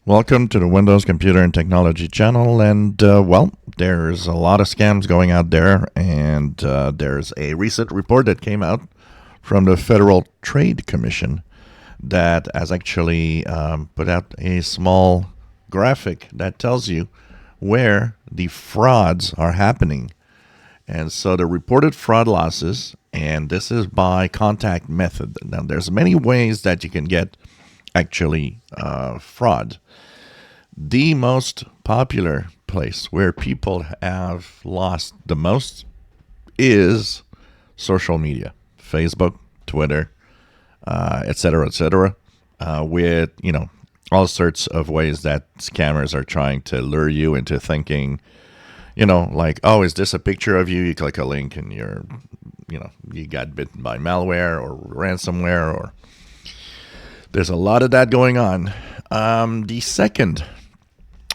Welcome to the Windows Computer and Technology channel. And, there's a lot of scams going out there. And there's a recent report that came out from the Federal Trade Commission that has actually put out a small graphic that tells you where the frauds are happening. And so the reported fraud losses, and this is by contact method. Now, there's many ways that you can get actually fraud. The most popular place where people have lost the most is social media, Facebook, Twitter, et cetera, with all sorts of ways that scammers are trying to lure you into thinking, like, oh, is this a picture of you? You click a link and you got bitten by malware or ransomware, or there's a lot of that going on. The second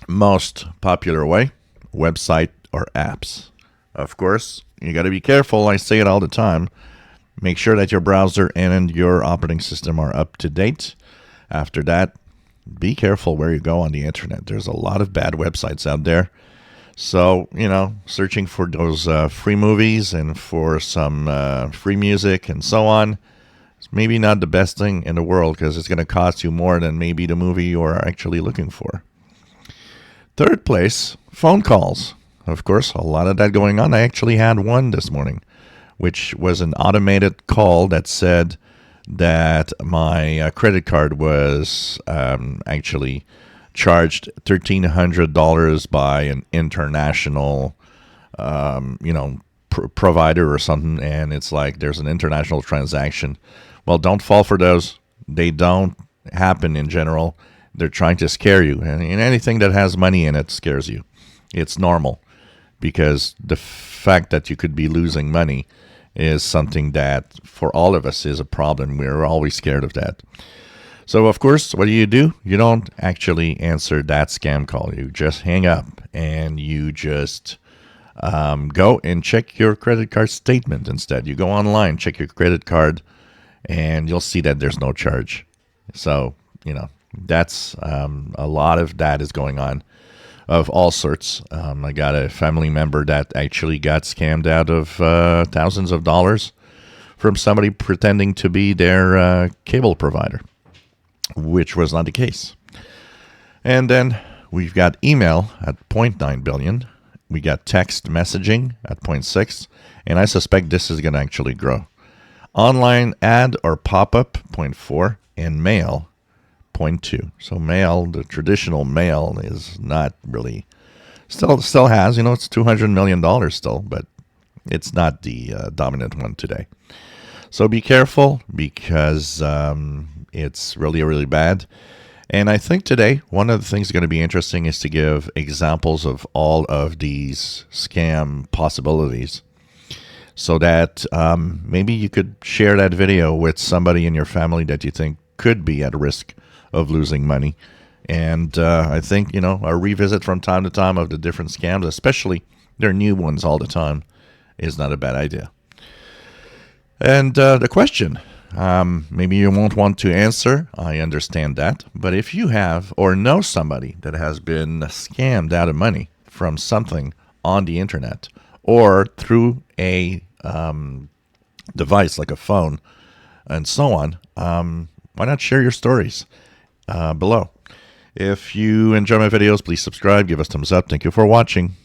most popular way, website or apps. Of course, you got to be careful. I say it all the time. Make sure that your browser and your operating system are up to date. After that, be careful where you go on the internet. There's a lot of bad websites out there. So, searching for those free movies and for some free music and so on, it's maybe not the best thing in the world because it's going to cost you more than maybe the movie you are actually looking for. Third place, phone calls. Of course, a lot of that going on. I actually had one this morning, which was an automated call that said that my credit card was actually charged $1,300 by an international, provider or something, and it's like there's an international transaction. Well, don't fall for those. They don't happen in general. They're trying to scare you, and anything that has money in it scares you. It's normal because the fact that you could be losing money is something that for all of us is a problem. We're always scared of that. So, of course, what do? You don't actually answer that scam call. You just hang up and you just go and check your credit card statement instead. You go online, check your credit card, and you'll see that there's no charge. So, that's a lot of that is going on of all sorts. I got a family member that actually got scammed out of thousands of dollars from somebody pretending to be their cable provider, which was not the case. And then we've got email at 0.9 billion. We got text messaging at 0.6, and I suspect this is going to actually grow. Online ad or pop-up 0.4, and mail 0.2. So mail, the traditional mail, is not really still has, it's $200 million still, but it's not the dominant one today. So be careful because it's really, really bad. And I think today, one of the things going to be interesting is to give examples of all of these scam possibilities so that maybe you could share that video with somebody in your family that you think could be at risk of losing money. And I think, a revisit from time to time of the different scams, especially their new ones all the time, is not a bad idea. And the question, maybe you won't want to answer. I understand that. But if you have or know somebody that has been scammed out of money from something on the internet or through a device like a phone and so on, why not share your stories below? If you enjoy my videos, please subscribe, give us thumbs up. Thank you for watching.